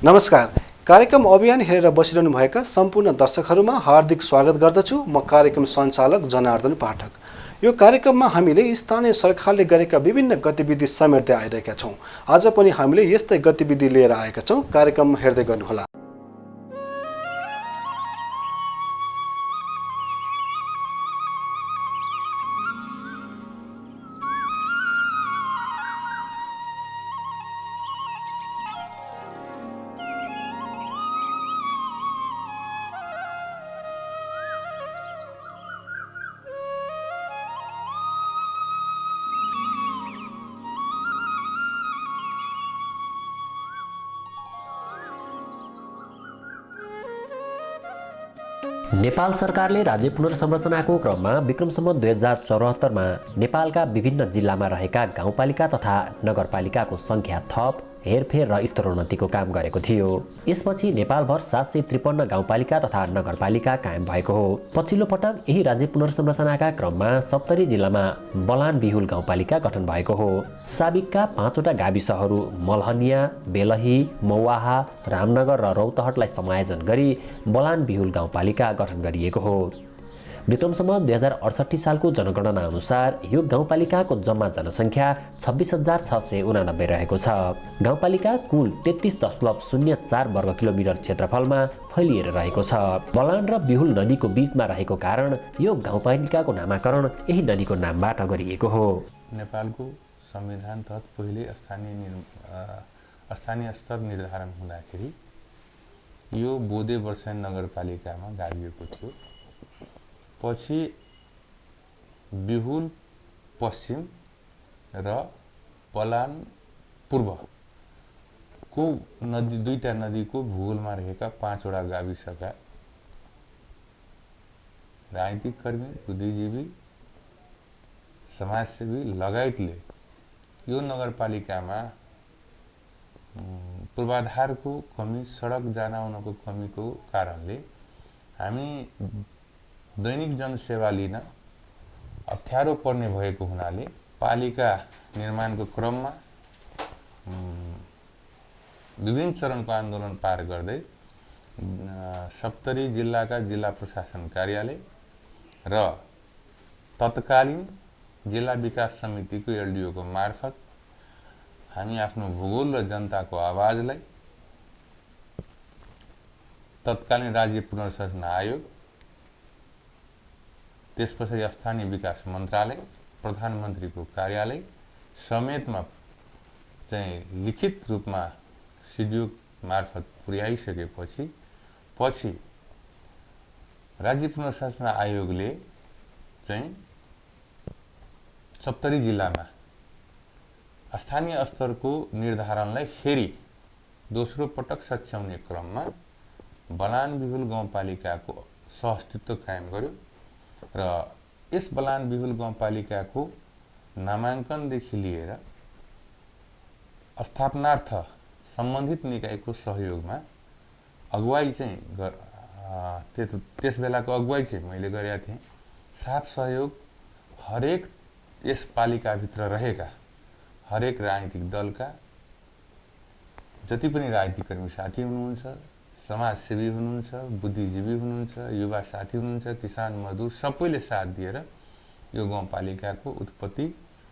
नमस्कार। कार्यक्रम अभियान हेरेर बसिरहनु भएका सम्पूर्ण दर्शकहरूमा हार्दिक स्वागत गर्दछु। म कार्यक्रम सञ्चालक जनार्दन पाठक। यो कार्यक्रममा हामीले स्थानीय सरकारले गरेका विभिन्न गतिविधि समेट्दै आइरहेका छौँ। आज पनि हामीले यस्तै गतिविधि लिएर आएका छौँ। कार्यक्रम हेर्दै गर्नुहोला। नेपाल सरकारले राज्य पुनर्संरचनाको क्रममा विक्रम सम्वत 2074 मा नेपालका विभिन्न जिल्लामा रहेका गाउँपालिका तथा नगरपालिकाको संख्या थप, हेरफेर र स्तरोन्नतिको काम गरेको थियो। यसपछि नेपालभर 753 गाउँपालिका तथा नगरपालिका कायम भएको हो। पछिल्लो पटक यही राज्य पुनर्संरचनाका क्रममा सप्तरी जिल्लामा बलान बिहुल गाउँपालिका गठन भएको हो। साबिकका 5वटा गाविसहरू मलहनिया, बेलही, मौवाहा, रामनगर र रौतहटलाई समायोजन गरी बलान बिहुल गाउँपालिका गठन गरिएको हो। विक्रम सम्वत 2068 सालको जनगणना अनुसार यो गाउँपालिकाको जम्मा जनसङ्ख्या 26,689 रहेको छ। गाउँपालिका कुल 33.04 वर्ग किलोमिटर क्षेत्रफलमा फैलिएर रहेको छ। बलान र बिहुल नदीको बीचमा रहेको कारण यो गाउँपालिकाको नामाकरण यही नदीको नामबाट गरिएको हो। नेपालको संविधान तहत पहिले स्थानीय स्तर निर्धारण हुँदाखेरि यो बोदे वर्षेन नगरपालिकामा गाभिएको थियो। पछि बिहुल पश्चिम र बलान पूर्वको दुईटा नदीको भूगोलमा रहेका 5वटा गाविसका राजनीतिक कर्मी, बुद्धिजीवी, समाजसेवी लगायतले यो नगरपालिकामा पूर्वाधारको कमी, सडक जान आउनको कमीको कारणले हामी दैनिक जनसेवा लिन अप्ठ्यारो पर्ने भएको हुनाले पालिका निर्माणको क्रममा विभिन्न चरणको आन्दोलन पार गर्दै सप्तरी जिल्लाका जिल्ला प्रशासन कार्यालय र तत्कालीन जिल्ला विकास समितिको एलडिओको मार्फत हामी आफ्नो भूगोल र जनताको आवाजलाई तत्कालीन राज्य पुनर्संरचना आयोग, त्यसपछि स्थानीय विकास मन्त्रालय, प्रधानमन्त्रीको कार्यालय समेतमा चाहिँ लिखित रूपमा सिडिओ मार्फत पुर्याइसकेपछि राज्य पुनर्संरचना आयोगले चाहिँ सप्तरी जिल्लामा स्थानीय स्तरको निर्धारणलाई फेरि दोस्रो पटक सच्याउने क्रममा बलान बिहुल गाउँपालिकाको सहअस्तित्व कायम गर्यो र यस बलान बिहुल गाउँपालिकाको नामाङ्कनदेखि लिएर स्थापनार्थ सम्बन्धित निकायको सहयोगमा अगुवाई चाहिँ त्यस बेलाको अगुवाई चाहिँ मैले गरेका थिएँ। साथ सहयोग हरेक यस पालिकाभित्र रहेका हरेक राजनीतिक दलका जति पनि राजनीतिक कर्मी साथी हुनुहुन्छ, समाजसेवी हुनुहुन्छ, बुद्धिजीवी हुनुहुन्छ, युवा साथी हुनुहुन्छ, किसान मजदुर सबैले साथ दिएर यो गाउँपालिकाको उत्पत्ति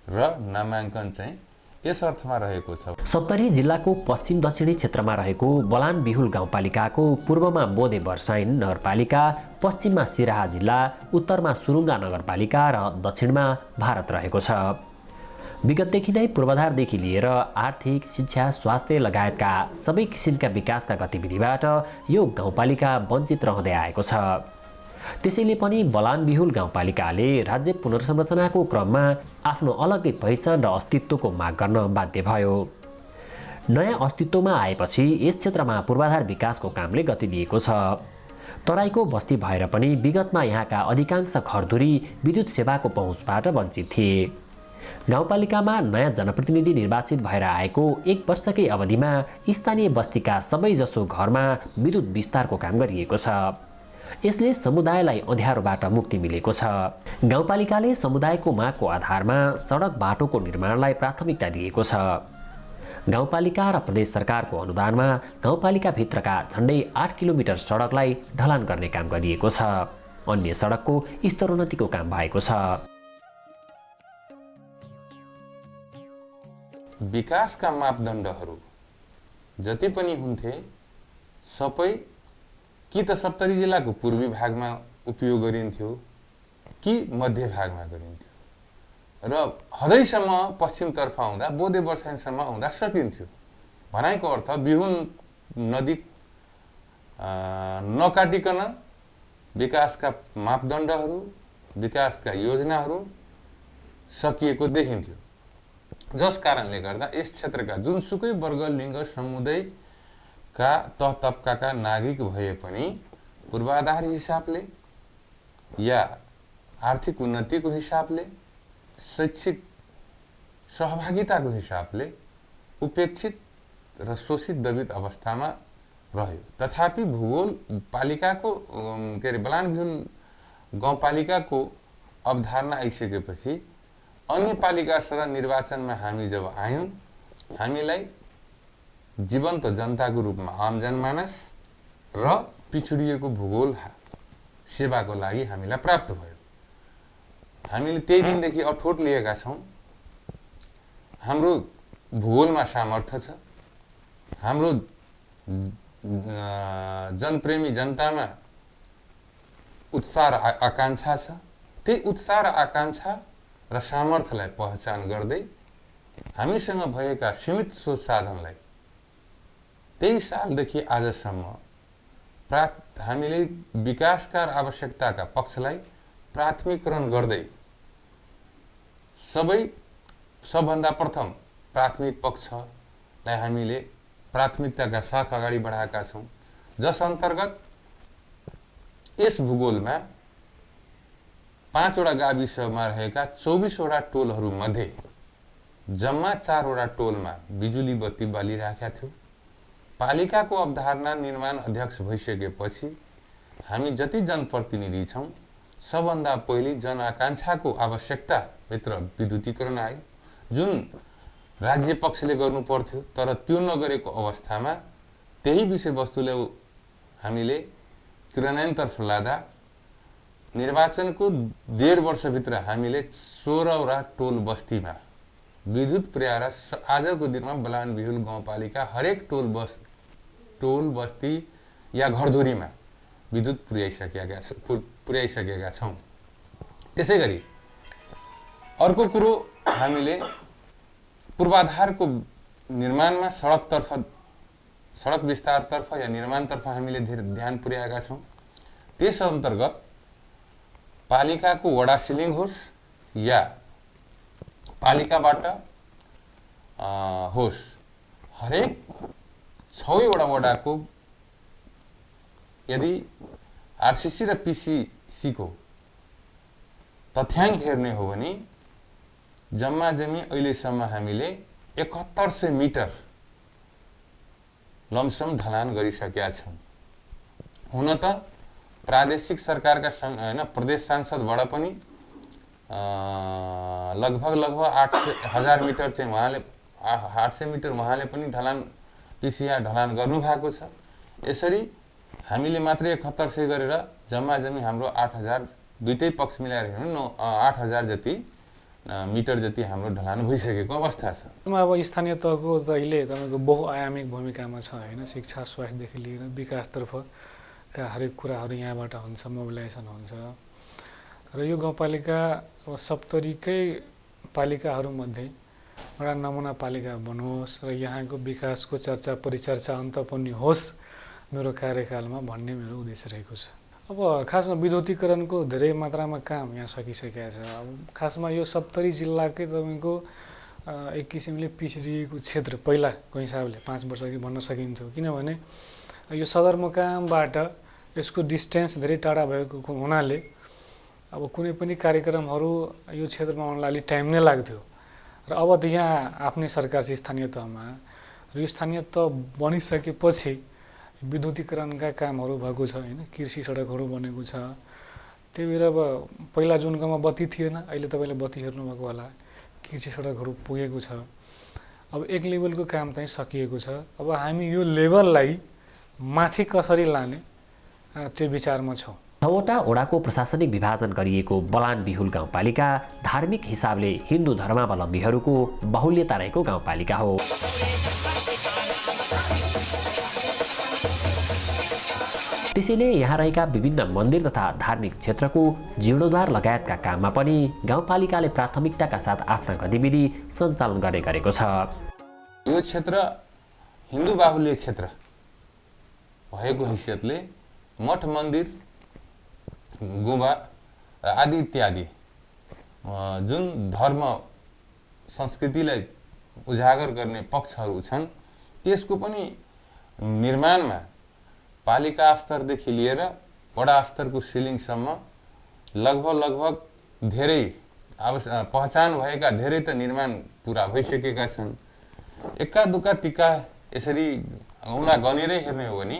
र नामाङ्कन चाहिँ यस अर्थमा रहेको छ। सप्तरी जिल्लाको पश्चिम दक्षिणी क्षेत्रमा रहेको बलान बिहुल गाउँपालिकाको पूर्वमा बोदे वर्षाइन नगरपालिका, पश्चिममा सिराहा जिल्ला, उत्तरमा सुरुङ्गा नगरपालिका र दक्षिणमा भारत रहेको छ। विगतदेखि नै पूर्वाधारदेखि लिएर आर्थिक, शिक्षा, स्वास्थ्य लगायतका सबै किसिमका विकासका गतिविधिबाट यो गाउँपालिका वञ्चित रहँदै आएको छ। त्यसैले पनि बलान बिहुल गाउँपालिकाले राज्य पुनर्संरचनाको क्रममा आफ्नो अलग्गै पहिचान र अस्तित्वको माग गर्न बाध्य भयो। नयाँ अस्तित्वमा आएपछि यस क्षेत्रमा पूर्वाधार विकासको कामले गति लिएको छ। तराईको बस्ती भएर पनि विगतमा यहाँका अधिकांश घरधुरी विद्युत सेवाको पहुँचबाट वञ्चित थिए। गाउँपालिकामा नयाँ जनप्रतिनिधि निर्वाचित भएर आएको 1 वर्षकै अवधिमा स्थानीय बस्तीका सबैजसो घरमा विद्युत विस्तारको काम गरिएको छ। यसले समुदायलाई अँध्यारोबाट मुक्ति मिलेको छ। गाउँपालिकाले समुदायको मागको आधारमा सडक बाटोको निर्माणलाई प्राथमिकता दिएको छ। गाउँपालिका र प्रदेश सरकारको अनुदानमा गाउँपालिकाभित्रका झन्डै 8 किलोमिटर सडकलाई ढलान गर्ने काम गरिएको छ। अन्य सडकको स्तरोन्नतिको काम भएको छ। विकासका मापदण्डहरू जति पनि हुन्थे सबै कि त सप्तरी जिल्लाको पूर्वी भागमा उपयोग गरिन्थ्यो कि मध्य भागमा गरिन्थ्यो र हदैसम्म पश्चिमतर्फ आउँदा बोधे वर्षाइनसम्म आउँदा सकिन्थ्यो। भनाइको अर्थ बिहुन नदी नकाटिकन विकासका मापदण्डहरू विकासका योजनाहरू सकिएको देखिन्थ्यो। जस कारणले गर्दा यस क्षेत्रका जुनसुकै वर्ग लिङ्ग समुदायका तह तबकाका नागरिक भए पनि पूर्वाधार हिसाबले या आर्थिक उन्नतिको हिसाबले शैक्षिक सहभागिताको हिसाबले उपेक्षित र शोषित दबित अवस्थामा रह्यो। तथापि भूगोल पालिकाको बलान बिहुन गाउँपालिकाको अवधारणा आइसकेपछि अन्य पालिकासँग निर्वाचनमा हामी जब आयौँ हामीलाई जीवन्त जनताको रूपमा आम जनमानस र पिछडिएको भूगोल सेवाको लागि हामीलाई प्राप्त भयो। हामीले त्यही दिनदेखि अठोट लिएका छौँ हाम्रो भूगोलमा सामर्थ्य छ, हाम्रो जनप्रेमी जनतामा उत्साह र आकाङ्क्षा छ। त्यही उत्साह र आकाङ्क्षा र सामर्थ्यलाई पहिचान गर्दै हामीसँग भएका सीमित स्रोत साधनलाई 23 सालदेखि आजसम्म हामीले विकासका आवश्यकताका पक्षलाई प्राथमिकरण गर्दै सबभन्दा प्रथम प्राथमिक पक्षलाई हामीले प्राथमिकताका साथ अगाडि बढाएका छौँ। जस अन्तर्गत यस भूगोलमा 5 वटा गाविसमा रहेका 24 वटा टोलहरूमध्ये जम्मा 4 वटा टोलमा बिजुली बत्ती बलिराखेका थियो। पालिकाको अवधारणा निर्माण अध्यक्ष भइसकेपछि हामी जति जनप्रतिनिधि छौँ सबभन्दा पहिले जनआकाङ्क्षाको आवश्यकताभित्र विद्युतीकरण आयो, जुन राज्य पक्षले गर्नु पर्थ्यो तर त्यो नगरेको अवस्थामा त्यही विषयवस्तुले हामीले क्रियान्वयनतर्फ लाँदा निर्वाचनको 1.5 वर्षभित्र हामीले 16 वटा टोल बस्तीमा विद्युत पुर्याएर आजको दिनमा बलान बिहुल गाउँपालिका हरेक टोल बस्ती या घरधुरीमा विद्युत पुर्याइसकेका छौँ। त्यसै गरी अर्को कुरो हामीले पूर्वाधारको निर्माणमा सडक विस्तारतर्फ या निर्माणतर्फ हामीले धेरै ध्यान पुर्याएका छौँ। त्यस अन्तर्गत पालिकाको वडा सिलिङ होस् या पालिकाबाट होस् हरेक 6 वटा वडाको यदि आरसीसी र पीसीसी को तथ्याङ्क हेर्ने हो भने जम्मा जमी अहिलेसम्म हामीले 7100 मिटर लमसम ढलान गरिसकेका छौँ। हुन त प्रादेशिक सरकारका प्रदेश सांसदबाट पनि लगभग 800 मिटर चाहिँ उहाँले 800 मिटर उहाँले पनि ढलान पीसीआर ढलान गर्नु भएको छ। यसरी हामीले मात्र 7100 गरेर जम्मा जमी हाम्रो 8000 दुईटै पक्ष मिलाएर हेर्नु 8000 जति मिटर जति हाम्रो ढलान भइसकेको अवस्था छ। अब स्थानीय तहको त अहिले तपाईको बहुआयामिक भूमिकामा छ हैन, शिक्षा स्वास्थ्यदेखि लिएर विकासतर्फका हरेक कुराहरू यहाँबाट हुन्छ, मोबिलाइजेसन हुन्छ र यो गाउँपालिका अब सप्तरीकै पालिकाहरूमध्ये एउटा नमुना पालिका बनोस् र यहाँको विकासको चर्चा परिचर्चा अन्त पनि होस् मेरो कार्यकालमा भन्ने मेरो उद्देश्य रहेको छ। अब खासमा विद्युतीकरणको धेरै मात्रामा काम यहाँ सकिसकेको छ। अब खासमा यो सप्तरी जिल्लाकै तपाईँको एक किसिमले पिछडिएको क्षेत्र पहिलाको हिसाबले 5 वर्ष अघि भन्न सकिन्थ्यो, किनभने यो सदरमुकामबाट यसको डिस्टेन्स धेरै टाढा भएको हुनाले अब कुनै पनि कार्यक्रमहरू यो क्षेत्रमा आउनलाई अलि टाइम नै लाग्थ्यो र अब त यहाँ आफ्नै सरकार छ स्थानीय तहमा र यो स्थानीय तह बनिसकेपछि विद्युतीकरणका कामहरू भएको छ हैन, कृषि सडकहरू बनेको छ। त्यही भएर अब पहिला जुन गाउँमा बत्ती थिएन अहिले तपाईँले बत्ती हेर्नुभएको होला, कृषि सडकहरू पुगेको छ। अब एक लेभलको काम चाहिँ सकिएको छ। अब हामी यो लेभललाई माथि कसरी लाने त्यो विचारमा छौँ। 6वटा वडाको प्रशासनिक विभाजन गरिएको बलान बिहुल गाउँपालिका धार्मिक हिसाबले हिन्दू धर्मावलम्बीहरूको बाहुल्यता रहेको गाउँपालिका हो। त्यसैले यहाँ रहेका विभिन्न मन्दिर तथा धार्मिक क्षेत्रको जीर्णोद्धार लगायतका काममा पनि गाउँपालिकाले प्राथमिकताका साथ आफ्ना गतिविधि सञ्चालन गर्ने गरेको छ। यो क्षेत्र हिन्दू बाहुल्य क्षेत्र भएको हैसियतले मठ मन्दिर गुम्बा र आदि इत्यादि जुन धर्म संस्कृतिलाई उजागर गर्ने पक्षहरू छन् त्यसको पनि निर्माणमा पालिका स्तरदेखि लिएर वडा स्तरको सिलिङसम्म लगभग धेरै पहचान भएका धेरै त निर्माण पुरा भइसकेका छन्। एका दुका टिका यसरी औँला गनेरै हेर्ने हो भने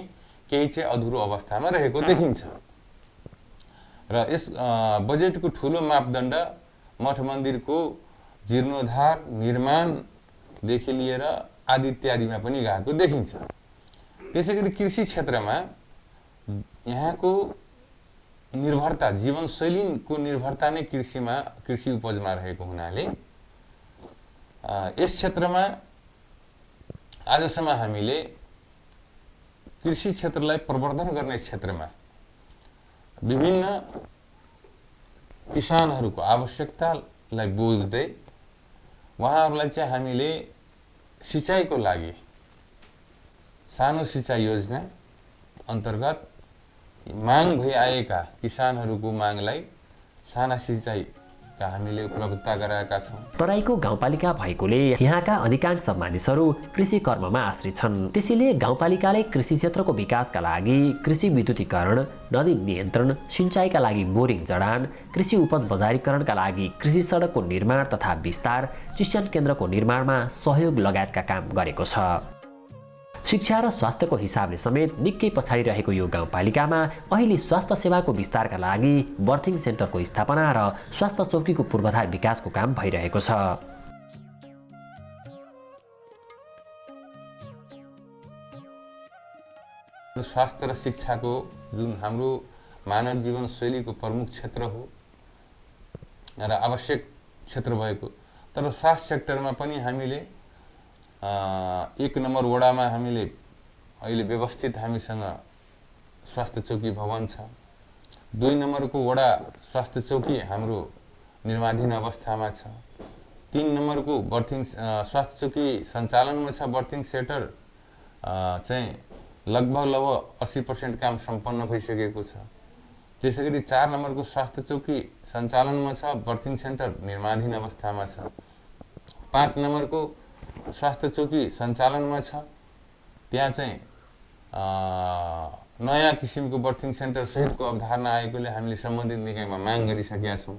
केही चाहिँ अधुरो अवस्थामा रहेको देखिन्छ र यस बजेटको ठुलो मापदण्ड मठ मन्दिरको जीर्णोद्धार निर्माणदेखि लिएर आदि इत्यादिमा पनि गएको देखिन्छ। त्यसैगरी कृषि क्षेत्रमा यहाँको निर्भरता जीवनशैलीको निर्भरता नै कृषि उपजमा रहेको हुनाले यस क्षेत्रमा आजसम्म हामीले कृषि क्षेत्रलाई प्रवर्धन गर्ने क्षेत्रमा विभिन्न किसानहरूको आवश्यकतालाई बुझ्दै उहाँहरूलाई चाहिँ हामीले सिँचाइको लागि सानो सिँचाइ योजना अन्तर्गत माग भई आएका किसानहरूको मागलाई साना सिँचाइका हामीले उपलब्धता गराएका छौँ। तराईको गाउँपालिका भएकोले यहाँका अधिकांश मानिसहरू कृषि कर्ममा आश्रित छन्। त्यसैले गाउँपालिकाले कृषि क्षेत्रको विकासका लागि कृषि विद्युतीकरण, नदी नियन्त्रण, सिँचाइका लागि बोरिङ जडान, कृषि उपज बजारीकरणका लागि कृषि सडकको निर्माण तथा विस्तार, चिस्यान केन्द्रको निर्माणमा सहयोग लगायतका काम गरेको छ। शिक्षा र स्वास्थ्यको हिसाबले समेत निकै पछाडि रहेको यो गाउँपालिकामा अहिले स्वास्थ्य सेवाको विस्तारका लागि बर्थिङ सेन्टरको स्थापना र स्वास्थ्य चौकीको पूर्वाधार विकासको काम भइरहेको छ। स्वास्थ्य र शिक्षाको जुन हाम्रो मानव जीवनशैलीको प्रमुख क्षेत्र हो र आवश्यक क्षेत्र भएको, तर स्वास्थ्य सेक्टरमा पनि हामीले 1 नम्बर वडामा हामीले अहिले व्यवस्थित हामीसँग स्वास्थ्य चौकी भवन छ। 2 नम्बरको वडा स्वास्थ्य चौकी हाम्रो निर्माणाधीन अवस्थामा छ। 3 नम्बरको बर्थिङ स्वास्थ्य चौकी सञ्चालनमा छ। बर्थिङ सेन्टर चाहिँ लगभग 80% काम सम्पन्न भइसकेको छ। त्यसैगरी 4 नम्बरको स्वास्थ्य चौकी सञ्चालनमा छ। बर्थिङ सेन्टर निर्माणाधीन अवस्थामा छ। 5 नम्बरको स्वास्थ्य चौकी सञ्चालनमा छ। त्यहाँ चाहिँ नयाँ किसिमको बर्थिङ सेन्टर सहितको अवधारणा आएकोले हामीले सम्बन्धित निकायमा माग गरिसकेका छौँ।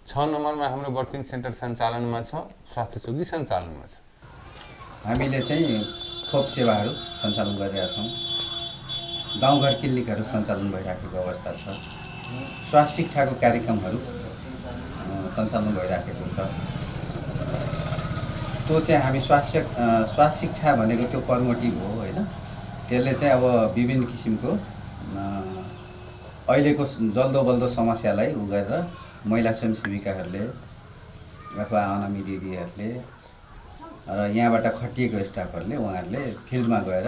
6 नम्बरमा हाम्रो बर्थिङ सेन्टर सञ्चालनमा छ, स्वास्थ्य चौकी सञ्चालनमा छ। हामीले चाहिँ खोप सेवाहरू सञ्चालन गरिरहेका छौँ। गाउँघर क्लिनिकहरू सञ्चालन भइराखेको अवस्था छ। स्वास्थ्य शिक्षाको कार्यक्रमहरू सञ्चालन भइराखेको छ। त्यो चाहिँ हामी स्वास्थ्य शिक्षा भनेको त्यो पर्मोटिभ हो होइन। त्यसले चाहिँ अब विभिन्न किसिमको अहिलेको जल्दो बल्दो समस्यालाई उ गरेर महिला स्वयंसेविकाहरूले अथवा अनामी दिदीहरूले र यहाँबाट खटिएको स्टाफहरूले उहाँहरूले फिल्डमा गएर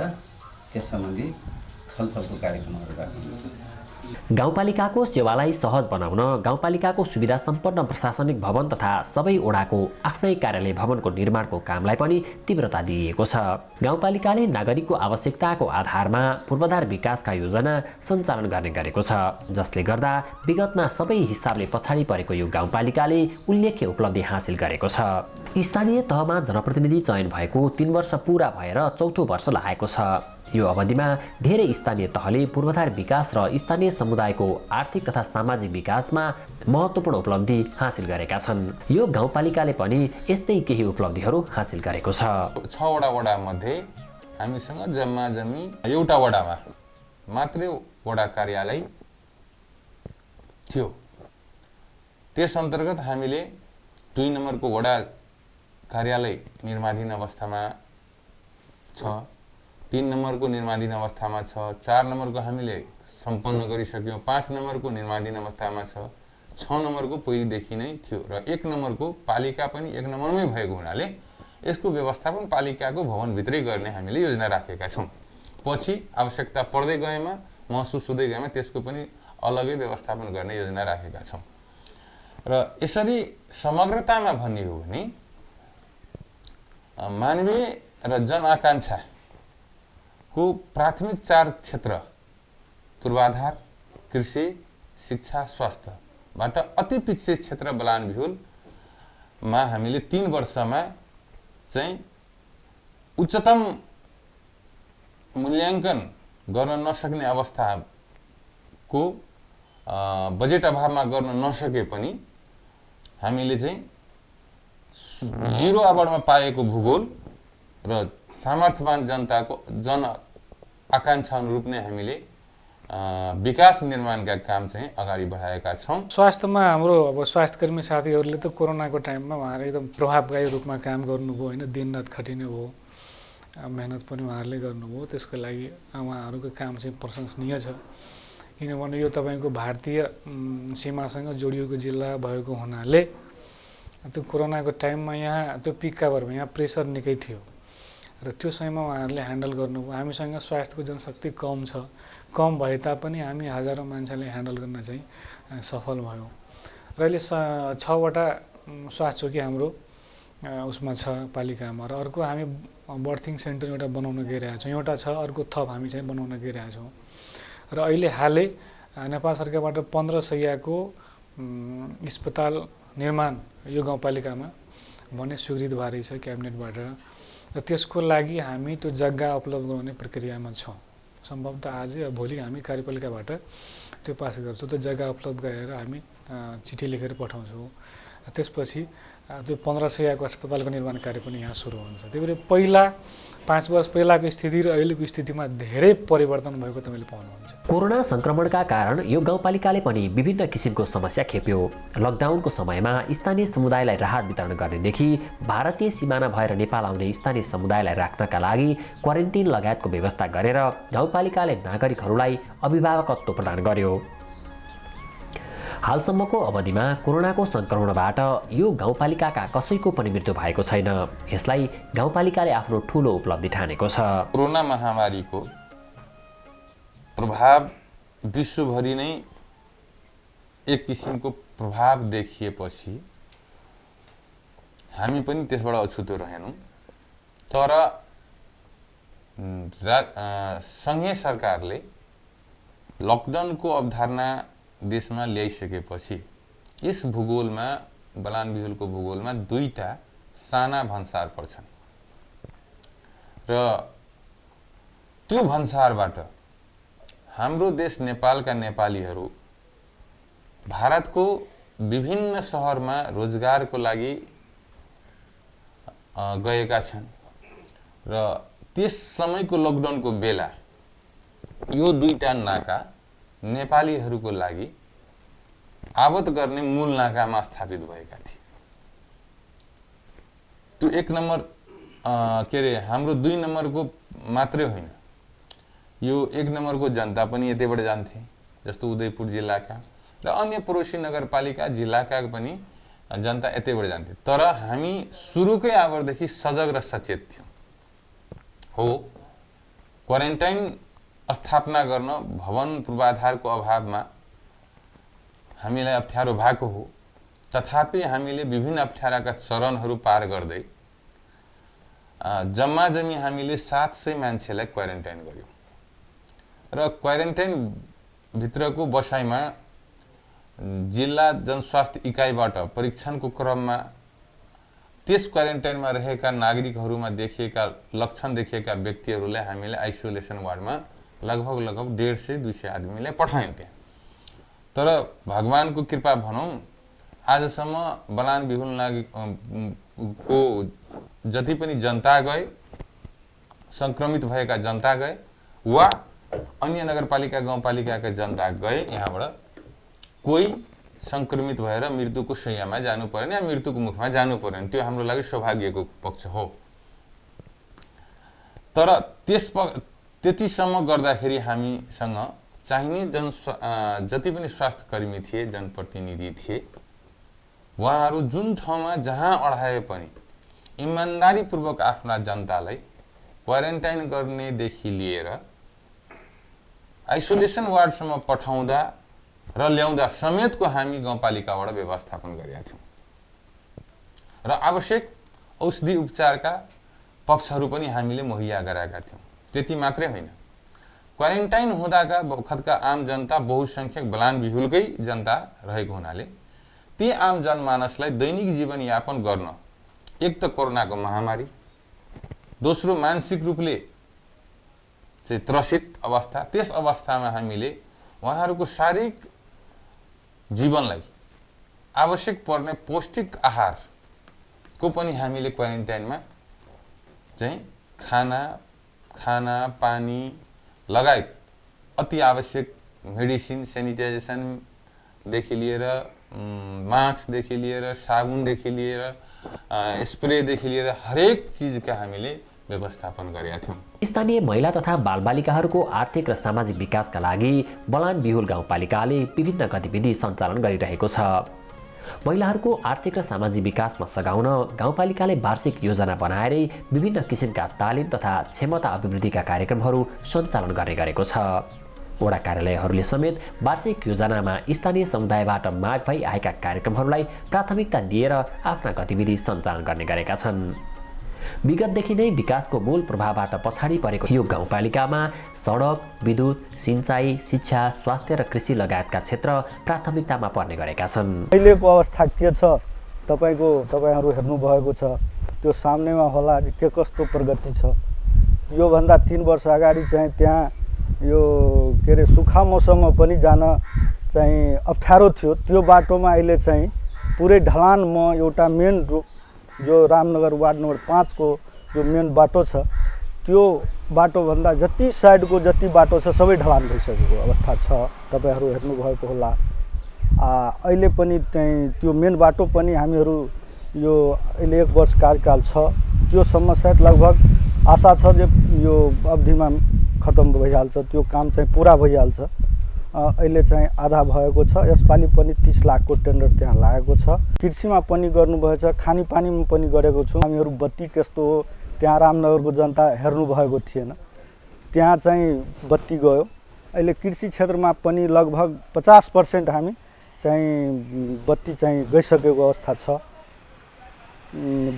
त्यस सम्बन्धी छलफलको कार्यक्रमहरू राख्नुहुन्छ। गाउँपालिकाको सेवालाई सहज बनाउन गाउँपालिकाको सुविधा सम्पन्न प्रशासनिक भवन तथा सबै वडाको आफ्नै कार्यालय भवनको निर्माणको कामलाई पनि तीव्रता दिइएको छ। गाउँपालिकाले नागरिकको आवश्यकताको आधारमा पूर्वाधार विकासका योजना सञ्चालन गर्ने गरेको छ, जसले गर्दा विगतमा सबै हिसाबले पछाडि परेको यो गाउँपालिकाले उल्लेख्य उपलब्धि हासिल गरेको छ। स्थानीय तहमा जनप्रतिनिधि चयन भएको 3 वर्ष पूरा भएर 4थो वर्ष लागेको छ। यो अवधिमा धेरै स्थानीय तहले पूर्वाधार विकास र स्थानीय समुदायको आर्थिक तथा सामाजिक विकासमा महत्त्वपूर्ण उपलब्धि हासिल गरेका छन्। यो गाउँपालिकाले पनि यस्तै केही उपलब्धिहरू हासिल गरेको छ। 6वटा वडामध्ये हामीसँग जम्मी एउटा वडामा मात्रै वडा कार्यालय थियो। त्यस अन्तर्गत हामीले 2 नम्बरको वडा कार्यालय निर्माणाधीन अवस्थामा छ, 3 नम्बरको निर्माणाधीन अवस्थामा छ, 4 नम्बरको हामीले सम्पन्न गरिसक्यौँ, 5 नम्बरको निर्माणाधीन अवस्थामा छ, 6 नम्बरको पहिलेदेखि नै थियो र 1 नम्बरको पालिका पनि 1 नम्बरमै भएको हुनाले यसको व्यवस्थापन पालिकाको भवनभित्रै गर्ने हामीले योजना राखेका छौँ। पछि आवश्यकता पर्दै गएमा, महसुस हुँदै गएमा त्यसको पनि अलगै व्यवस्थापन गर्ने योजना राखेका छौँ। र यसरी समग्रतामा भन्ने हो भने मानवीय र जनआकाङ्क्षाको प्राथमिक 4 क्षेत्र पूर्वाधार, कृषि, शिक्षा, स्वास्थ्यबाट अति पिछे क्षेत्र बलानबिहुलमा हामीले 3 वर्षमा चाहिँ उच्चतम मूल्याङ्कन गर्न नसक्ने अवस्थाको बजेट अभावमा गर्न नसके पनि हामीले चाहिँ 0 अवार्डमा पाएको भूगोल र सामर्थ्यवान जनताको जनआकाङ्क्षा अनुरूप नै हामीले विकास निर्माणका काम चाहिँ अगाडि बढाएका छौँ। स्वास्थ्यमा हाम्रो अब स्वास्थ्यकर्मी साथीहरूले त कोरोनाको टाइममा उहाँहरू एकदम प्रभावकारी रूपमा काम गर्नुभयो होइन, दिनरात खटिने भयो, मेहनत पनि उहाँहरूले गर्नुभयो। त्यसको लागि उहाँहरूको काम चाहिँ प्रशंसनीय छ, किनभने यो तपाईँको भारतीय सीमासँग जोडिएको जिल्ला भएको हुनाले त्यो कोरोनाको टाइममा यहाँ त्यो पिकका भरमा यहाँ प्रेसर निकै थियो र त्यो समयमा उहाँहरूले ह्यान्डल गर्नुभयो। हामीसँग स्वास्थ्यको जनशक्ति कम छ, कम भए तापनि हामी हजारौँ मान्छेले ह्यान्डल गर्न चाहिँ सफल भयौँ। र अहिले 6वटा स्वास्थ्य चौकी हाम्रो उसमा छ पालिकामा, र अर्को हामी बर्थिङ सेन्टर एउटा बनाउन गइरहेको छौँ, एउटा छ, अर्को थप हामी चाहिँ बनाउन गइरहेको छौँ। र अहिले हालै नेपाल सरकारबाट 15 शय्याको अस्पताल निर्माण यो गाउँपालिकामा भन्ने स्वीकृत भएर छ क्याबिनेटबाट, र त्यसको लागि हामी त्यो जग्गा उपलब्ध गराउने प्रक्रियामा छौँ। सम्भवतः आज या भोलि हामी कार्यपालिकाबाट त्यो पास गर्छौँ। त्यो जग्गा उपलब्ध गरेर हामी चिठी लेखेर पठाउँछौँ। त्यसपछि त्यो 15 शय्याको अस्पतालको निर्माण कार्य पनि यहाँ सुरु हुन्छ। त्यही भएर पहिला 5 वर्ष पहिलाको स्थिति र अहिलेको स्थितिमा धेरै परिवर्तन भएको तपाईँले पाउनुहुन्छ। कोरोना संक्रमणका कारण यो गाउँपालिकाले पनि विभिन्न किसिमको समस्या खेप्यो। लकडाउनको समयमा स्थानीय समुदायलाई राहत वितरण गर्नेदेखि भारतीय सिमाना भएर नेपाल आउने स्थानीय समुदायलाई राख्नका लागि क्वारेन्टिन लगायतको व्यवस्था गरेर गाउँपालिकाले नागरिकहरूलाई अभिभावकत्व प्रदान गर्यो। हालसम्मको अवधिमा कोरोनाको संक्रमणबाट यो गाउँपालिकाका कसैको पनि मृत्यु भएको छैन। यसलाई गाउँपालिकाले आफ्नो ठूलो उपलब्धि ठानेको छ। कोरोना महामारीको प्रभाव विश्वभरि नै एक किसिमको प्रभाव देखिएपछि हामी पनि त्यसबाट अछुतो रहेनौँ। तर सङ्घीय सरकारले लकडाउनको अवधारणा देशमा ल्याइसकेपछि यस भूगोलमा, बलानबिहुलको भूगोलमा 2टा साना भन्सार पर्छन् र त्यो भन्सारबाट हाम्रो देश नेपालका नेपालीहरू भारतको विभिन्न सहरमा रोजगारको लागि गएका छन् र त्यस समयको लकडाउनको बेला यो 2टा नाका नेपालीहरूको लागि आवत गर्ने मूल नाकामा स्थापित भएका थिए। त्यो 1 नम्बर हाम्रो 2 नम्बरको मात्रै होइन, यो 1 नम्बरको जनता पनि यतैबाट जान्थे, जस्तो उदयपुर जिल्लाका र अन्य पडोसी नगरपालिका जिल्लाका पनि जनता यतैबाट जान्थे। तर हामी सुरुकै आवरदेखि सजग र सचेत थियौँ। हो, क्वारेन्टाइन स्थापना गर्न भवन पूर्वाधारको अभावमा हामीलाई अप्ठ्यारो भएको हो, तथापि हामीले विभिन्न अप्ठ्याराका चरणहरू पार गर्दै जम्मा जम्मी हामीले 700 मान्छेलाई क्वारेन्टाइन गर्यौँ र क्वारेन्टाइन भित्रको बसाइमा जिल्ला जनस्वास्थ्य इकाइबाट परीक्षणको क्रममा त्यस क्वारेन्टाइनमा रहेका नागरिकहरूमा देखिएका लक्षण देखिएका व्यक्तिहरूलाई हामीले आइसोलेसन वार्डमा लगभग 150-200 आदमीलाई पठायौँ त्यहाँ। तर भगवानको कृपा भनौँ, आजसम्म बलानबिहुल को जति पनि जनता गए, संक्रमित भएका जनता गए वा अन्य नगरपालिका गाउँपालिकाका जनता गए, यहाँबाट कोही सङ्क्रमित भएर मृत्युको शैय्यामा जानु परेन या मृत्युको मुखमा जानु परेन। त्यो हाम्रो लागि सौभाग्यको पक्ष हो। तर त्यतिसम्म गर्दाखेरि हामीसँग चाहिने जति पनि स्वास्थ्यकर्मी थिए, जनप्रतिनिधि थिए, उहाँहरू जुन ठाउँमा जहाँ अडाए पनि इमान्दारीपूर्वक आफ्ना जनतालाई क्वारेन्टाइन गर्नेदेखि लिएर आइसोलेसन वार्डसम्म पठाउँदा र ल्याउँदा समेतको हामी गाउँपालिकाबाट व्यवस्थापन गरेका थियौँ र आवश्यक औषधि उपचारका पक्षहरू पनि हामीले मुहैया गराएका थियौँ। त्यति मात्रै होइन, क्वारेन्टाइन हुँदाका बखतका आम जनता बहुसङ्ख्यक बलान बिहुलकै जनता रहेको हुनाले ती आम जनमानसलाई दैनिक जीवनयापन गर्न एक त कोरोनाको महामारी, दोस्रो मानसिक रूपले चाहिँ त्रसित अवस्था, त्यस अवस्थामा हामीले उहाँहरूको शारीरिक जीवनलाई आवश्यक पर्ने पौष्टिक आहारको पनि हामीले क्वारेन्टाइनमा चाहिँ खाना पानी लगायत अति आवश्यक मेडिसिन, सेनिटाइजेसनदेखि लिएर मास्कदेखि लिएर साबुनदेखि लिएर स्प्रेदेखि लिएर हरेक चिजका हामीले व्यवस्थापन गरेका थियौँ। स्थानीय महिला तथा बालबालिकाहरूको आर्थिक र सामाजिक विकासका लागि बलान बिहुल गाउँपालिकाले विभिन्न गतिविधि सञ्चालन गरिरहेको छ। महिलाहरूको आर्थिक र सामाजिक विकासमा सघाउन गाउँपालिकाले वार्षिक योजना बनाएरै विभिन्न किसिमका तालिम तथा क्षमता अभिवृद्धिका कार्यक्रमहरू सञ्चालन गर्ने गरेको छ। वडा कार्यालयहरूले समेत वार्षिक योजनामा स्थानीय समुदायबाट माग भई आएका कार्यक्रमहरूलाई प्राथमिकता दिएर आफ्ना गतिविधि सञ्चालन गर्ने गरेका छन्। विगतदेखि नै विकासको मूल प्रभावबाट पछाडि परेको यो गाउँपालिकामा सडक, विद्युत, सिँचाइ, शिक्षा, स्वास्थ्य र कृषि लगायतका क्षेत्र प्राथमिकतामा पर्ने गरेका छन्। अहिलेको अवस्था के छ तपाईहरू हेर्नुभएको छ, त्यो सामनेमा होला के कस्तो प्रगति छ। योभन्दा 3 वर्ष अगाडि चाहिँ त्यहाँ यो के अरे सुक्खा मौसममा पनि जान चाहिँ अप्ठ्यारो थियो। त्यो बाटोमा अहिले चाहिँ पुरै ढलानमा एउटा मेन जो रामनगर वार्ड नम्बर 5 को जो मेन बाटो छ, त्यो बाटोभन्दा जति साइडको जति बाटो छ सबै ढलान भइसकेको अवस्था छ। तपाईहरू हेर्नुभएको होला। अहिले पनि चाहिँ त्यो मेन बाटो पनि हामीहरू यो अहिले 1 वर्ष कार्यकाल छ, त्यो समस्या लगभग आशा छ जे यो अवधिमा खत्म भइहाल्छ, त्यो काम चाहिँ पुरा भइहाल्छ। अहिले चाहिँ आधा भएको छ। यसपालि पनि 30 लाखको टेन्डर त्यहाँ लागेको छ। कृषिमा पनि गर्नुभएछ, खानेपानीमा पनि गरेको छु। हामीहरू बत्ती कस्तो हो त्यहाँ रामनगरको जनता हेर्नुभएको थिएन, त्यहाँ चाहिँ बत्ती गयो। अहिले कृषि क्षेत्रमा पनि लगभग 50% हामी चाहिँ बत्ती चाहिँ गइसकेको अवस्था छ।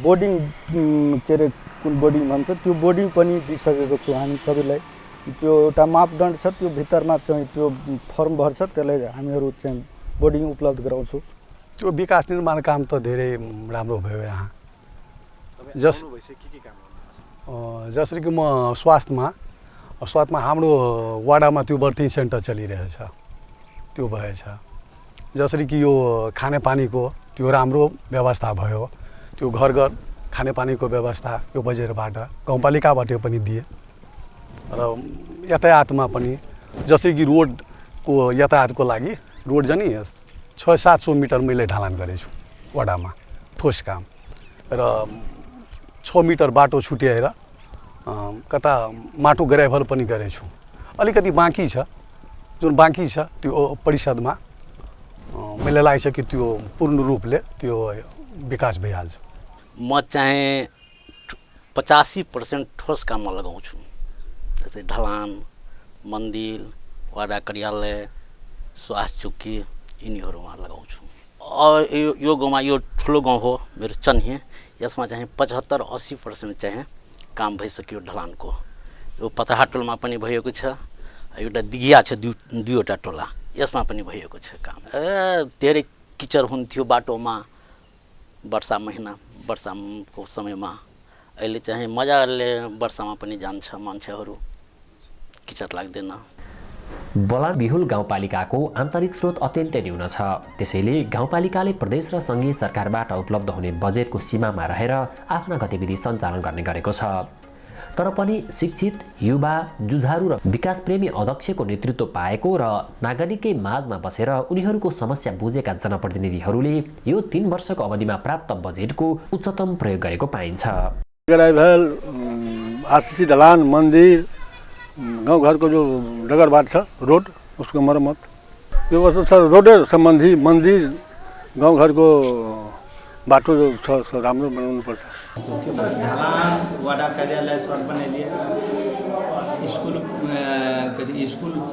बोर्डिङ के अरे कुन बोर्डिङ भन्छ त्यो बोर्डिङ पनि दिइसकेको छु हामी सबैलाई। त्यो एउटा मापदण्ड छ, त्यो भित्रमा चाहिँ त्यो फर्म भर्छ, त्यसलाई हामीहरू चाहिँ बोर्डिङ उपलब्ध गराउँछौँ। त्यो विकास निर्माण काम त धेरै राम्रो भयो यहाँ। जसरी कि म स्वास्थ्यमा हाम्रो वाडामा त्यो बर्थिङ सेन्टर चलिरहेछ, त्यो भएछ। जसरी कि यो खानेपानीको त्यो राम्रो व्यवस्था भयो, त्यो घर घर खानेपानीको व्यवस्था यो बजेरबाट गाउँपालिकाबाट पनि दिए। र यातायातमा पनि जसरी कि रोडको यातायातको लागि रोड जाने 600-700 मिटर मैले ढलान गरेछु वडामा, ठोस काम। र 6 मिटर बाटो छुट्याएर कता माटो ग्राभल पनि गरेछु। अलिकति बाँकी छ, जुन बाँकी छ त्यो परिषदमा मैले लागेको छ कि त्यो पूर्ण रूपले त्यो विकास भइहाल्छ। म चाहिँ 85% ठोस काममा लगाउँछु। जस्तै ढलान, मन्दिर, वडा कार्यालय, स्वास्थ्य चौकी यिनीहरूमा लगाउँछु। यो गाउँमा यो ठुलो गाउँ हो मेरो चन्हे, यसमा चाहिँ 75-80% चाहिँ काम भइसक्यो ढलानको। यो पतरा टोलमा पनि भएको छ, एउटा दिघिया छ दुईवटा टोला, यसमा पनि भएको छ काम। धेरै किचड हुन्थ्यो बाटोमा वर्षाको समयमा। अहिले चाहिँ मजाले वर्षामा पनि जान्छ मान्छेहरू, किचड लाग्दैन। बलान बिहुल गाउँपालिकाको आन्तरिक स्रोत अत्यन्तै न्यून छ। त्यसैले गाउँपालिकाले प्रदेश र सङ्घीय सरकारबाट उपलब्ध हुने बजेटको सीमामा रहेर आफ्ना गतिविधि सञ्चालन गर्ने गरेको छ। तर पनि शिक्षित युवा जुझारु र विकासप्रेमी अध्यक्षको नेतृत्व पाएको र नागरिकै माझमा बसेर उनीहरूको समस्या बुझेका जनप्रतिनिधिहरूले यो 3 वर्षको अवधिमा प्राप्त बजेटको उच्चतम प्रयोग गरेको पाइन्छ। आरसीसी ढलान, मन्दिर, गाउँघरको जो डगरबाट छ रोड उसको मर्मत, यो वर्ष छ रोडै सम्बन्धी, मन्दिर, गाउँघरको बाटो जो छ राम्रो बनाउनुपर्छ। ढलान, वडा कार्यालय सब बनेलिए, स्कूल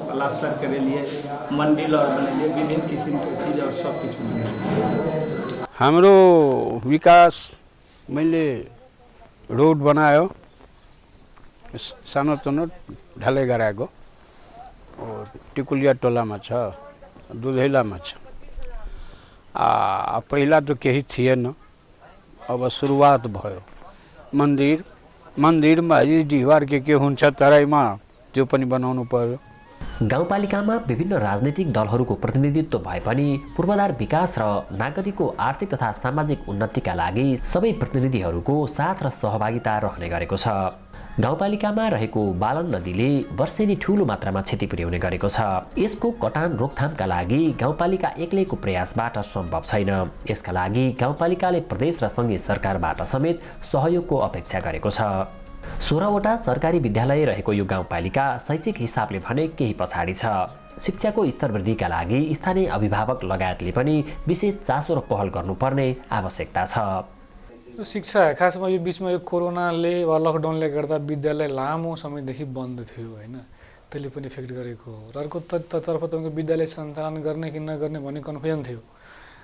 प्लास्टर करेलिए, मंदिर और बनेलिए, विभिन्न किसिम के चीज और सब कुछ बनेलिए। हाम्रो विकास मैले रोड बनायो, सानो सानो ढलाइ गराएको, टिकुलिया टोलामा छ, दुधैलामा छ। पहिला त केही थिएन, अब सुरुवात भयो। मन्दिरमा डिहवार के हुन्छ तराईमा त्यो पनि बनाउनु पर्यो। गाउँपालिकामा विभिन्न राजनीतिक दलहरूको प्रतिनिधित्व भए पनि पूर्वाधार विकास र नागरिकको आर्थिक तथा सामाजिक उन्नतिका लागि सबै प्रतिनिधिहरूको साथ र सहभागिता रहने गरेको छ। गाउँपालिकामा रहेको बालन नदीले वर्षेनी ठूलो मात्रामा क्षति पुर्याउने गरेको छ। यसको कटान रोकथामका लागि गाउँपालिका एक्लैको प्रयासबाट सम्भव छैन। यसका लागि गाउँपालिकाले प्रदेश र सङ्घीय सरकारबाट समेत सहयोगको अपेक्षा गरेको छ। 16 वटा सरकारी विद्यालय रहेको यो गाउँपालिका शैक्षिक हिसाबले भने केही पछाडि छ। शिक्षाको स्तर वृद्धिका लागि स्थानीय अभिभावक लगायतले पनि विशेष चासो र पहल गर्नुपर्ने आवश्यकता छ। शिक्षा खासमा यो बिचमा यो कोरोनाले वा लकडाउनले गर्दा विद्यालय लामो समयदेखि बन्द थियो होइन, त्यसले पनि इफेक्ट गरेको हो। र अर्को तर्फ तपाईँको विद्यालय सञ्चालन गर्ने कि नगर्ने भन्ने कन्फ्युजन थियो।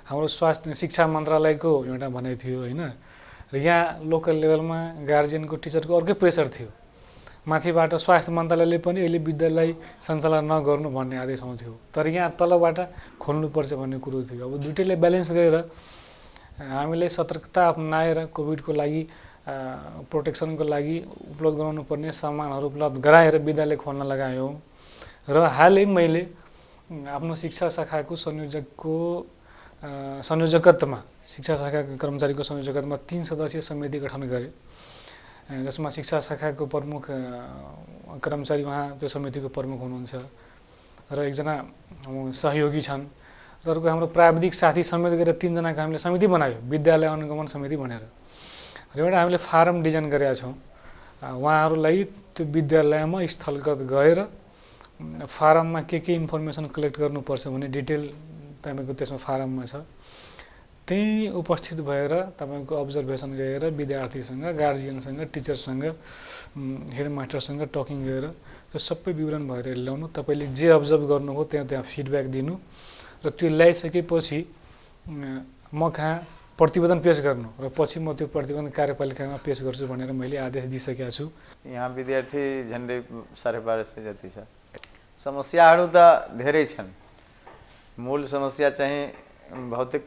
हाम्रो शिक्षा मन्त्रालयको एउटा भनाइ थियो होइन, र यहाँ लोकल लेभलमा गार्जियनको टिचरको अर्कै प्रेसर थियो। माथिबाट स्वास्थ्य मन्त्रालयले पनि अहिले विद्यालय सञ्चालन नगर्नु भन्ने आदेश आउँथ्यो, तर यहाँ तलबाट खोल्नुपर्छ भन्ने कुरो थियो। अब दुइटैले ब्यालेन्स गरेर हामीले सतर्कता अपनाएर कोभिडको लागि प्रोटेक्सनको लागि उपलब्ध गराउनु पर्ने सामानहरू उपलब्ध गराएर विद्यालय खोल्न लगायौँ। र हालै मैले आफ्नो शिक्षा शाखाको संयोजकत्वमा शिक्षा शाखाको कर्मचारीको संयोजकत्वमा 3 सदस्यीय समिति गठन गरेँ, जसमा शिक्षा शाखाको प्रमुख कर्मचारी उहाँ त्यो समितिको प्रमुख हुनुहुन्छ र एकजना सहयोगी छन्। र अर्को हाम्रो प्राविधिक साथी समेत गरेर 3 जनाको हामीले समिति बनायो, विद्यालय अनुगमन समिति भनेर। र एउटा हामीले फारम डिजाइन गरेका छौँ। उहाँहरूलाई त्यो विद्यालयमा स्थलगत गएर फारममा के इन्फर्मेसन कलेक्ट गर्नुपर्छ भन्ने डिटेल तपाईँको त्यसमा फारममा छ। त्यही उपस्थित भएर तपाईँको अब्जर्भेसन गरेर विद्यार्थीसँग, गार्जियनसँग, टिचरसँग, हेडमास्टरसँग टकिङ गरेर त्यो सबै विवरण भएर ल्याउनु। तपाईँले जे अब्जर्भ गर्नुभयो त्यहाँ फिडब्याक दिनु र त्यो ल्याइसकेपछि म कहाँ प्रतिवेदन पेश गर्नु र पछि म त्यो प्रतिवेदन कार्यपालिकामा पेश गर्छु भनेर मैले आदेश दिइसकेको छु। यहाँ विद्यार्थी झन्डै 1250 जति छ। समस्याहरू त धेरै छन्। मूल समस्या चाहिँ भौतिक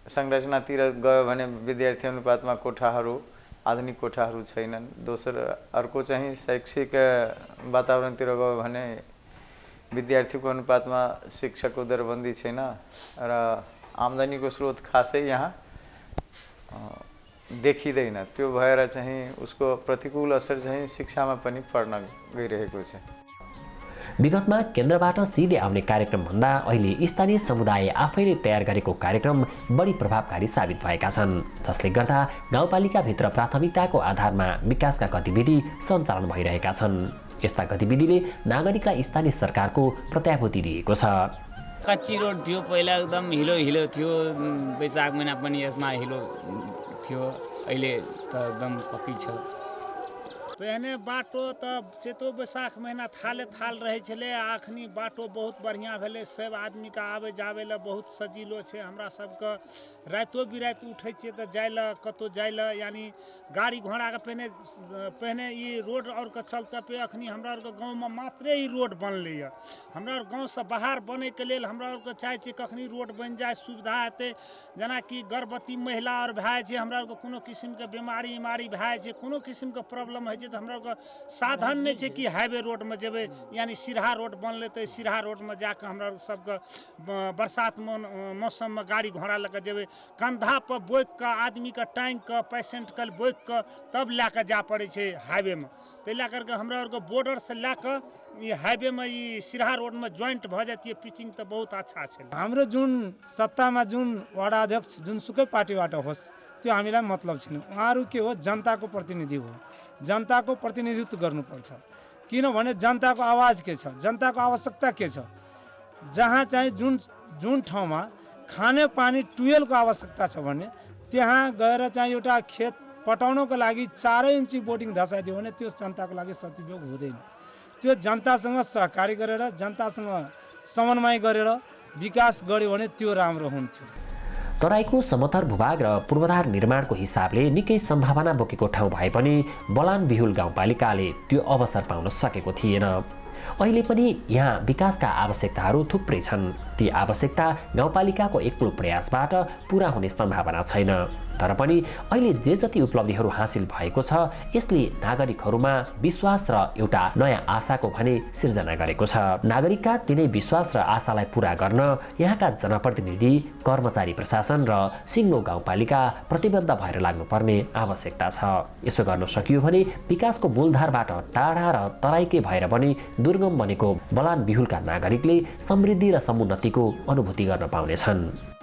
संरचनातिर गयो भने विद्यार्थी अनुपातमा कोठाहरू, आधुनिक कोठाहरू छैनन्। अर्को चाहिँ शैक्षिक वातावरणतिर गयो भने विद्यार्थीको अनुपातमा शिक्षकको दरबन्दी छैन र आम्दानीको स्रोत खासै यहाँ देखिँदैन। त्यो भएर चाहिँ उसको प्रतिकूल असर चाहिँ शिक्षामा पनि पर्न गइरहेको छ। विगतमा केन्द्रबाट सिधै आउने कार्यक्रमभन्दा अहिले स्थानीय समुदाय आफैले तयार गरेको कार्यक्रम बढी प्रभावकारी साबित भएका छन्, जसले गर्दा गाउँपालिकाभित्र प्राथमिकताको आधारमा विकासका गतिविधि सञ्चालन भइरहेका छन्। यस्ता गतिविधिले नागरिकलाई स्थानीय सरकारको प्रत्याभूति दिएको छ। कच्ची रोड थियो पहिला, एकदम हिलो थियो। वैशाख महिना पनि यसमा हिलो थियो, अहिले त एकदम पक्की छ। पहले बाटो तो चैतो बैसाख महीना थाल रहे छले, अखनी बाटो बहुत बढ़िया भेले। सब आदमी का आवे जावे ला बहुत सजीलो छे। हमरा सबके रातो बिरात उठे छे तो जाय ला कतो जाय ला, यानी गाड़ी घोड़ा के पहने ये रोड और के चलते पे अखनी हमरा और के गांव में मात्रे ही रोड बनले है। हमरा और गांव से बाहर बने के लेल हमरा और के चाहे छे कखनी रोड बन जाए, सुविधा हेते। जना कि गर्भवती महिला और भाई छे, हमरा और के कोनो किस्म के बीमारी भए छे, कोनो किस्म के प्रॉब्लम है छै तऽ हमरा साधन नहि छै कि हाईवे रोडमे जेबै, यानी सिरहा रोड बनलै तऽ सिरहा रोडमे जाकऽ हमरा सबके बरसात मौसममे गाड़ी घोड़ा लऽ कऽ जेबै, कंधापर बोइक कऽ आदमीके टाँगि कऽ पेशेंटके बोइक कऽ तब लए कऽ जाय पड़ै छै हाईवेमे। ताहि लए करके हमरा आरके बॉर्डरसँ लए कऽ ई हाईवेमे ई सिरहा रोडमे ज्वाइंट भऽ जाइए, पिचिंग तऽ बहुत अच्छा छै। हाम्रो जुन सत्तामा जुन वडा अध्यक्ष जुनसुकै पार्टीबाट होस् त्यो हामीलाई मतलब छैन। उहाँहरू के हो, जनताको प्रतिनिधि हो, जनताको प्रतिनिधित्व गर्नुपर्छ। किनभने जनताको आवाज के छ, जनताको आवश्यकता के छ, जहाँ चाहिँ जुन ठाउँमा खाने पानी ट्युबवेलको आवश्यकता छ भने त्यहाँ गएर चाहिँ एउटा खेत पटाउनको लागि 4 इन्ची बोर्डिङ धसाइदियो भने त्यो जनताको लागि सदुपयोग हुँदैन। त्यो जनतासँग सहकारी गरेर, जनतासँग समन्वय गरेर विकास गर्यो भने त्यो राम्रो हुन्थ्यो। तराईको समतल भूभाग र पूर्वाधार निर्माणको हिसाबले निकै सम्भावना बोकेको ठाउँ भए पनि बलान बिहुल गाउँपालिकाले त्यो अवसर पाउन सकेको थिएन। अहिले पनि यहाँ विकासका आवश्यकताहरू थुप्रै छन्। ती आवश्यकता गाउँपालिकाको एक्लो प्रयासबाट पूरा हुने सम्भावना छैन। तर पनि अहिले जे जति उपलब्धिहरू हासिल भएको छ यसले नागरिकहरूमा विश्वास र एउटा नयाँ आशाको भने सिर्जना गरेको छ। नागरिकका तिनै विश्वास र आशालाई पूरा गर्न यहाँका जनप्रतिनिधि, कर्मचारी प्रशासन र सिङ्गो गाउँपालिका प्रतिबद्ध भएर लाग्नुपर्ने आवश्यकता छ। यसो गर्न सकियो भने विकासको मूलधारबाट टाढा र तराईकै भएर पनि दुर्गम बनेको बलान बिहुलका नागरिकले समृद्धि र समुन्नतिको अनुभूति गर्न पाउनेछन्।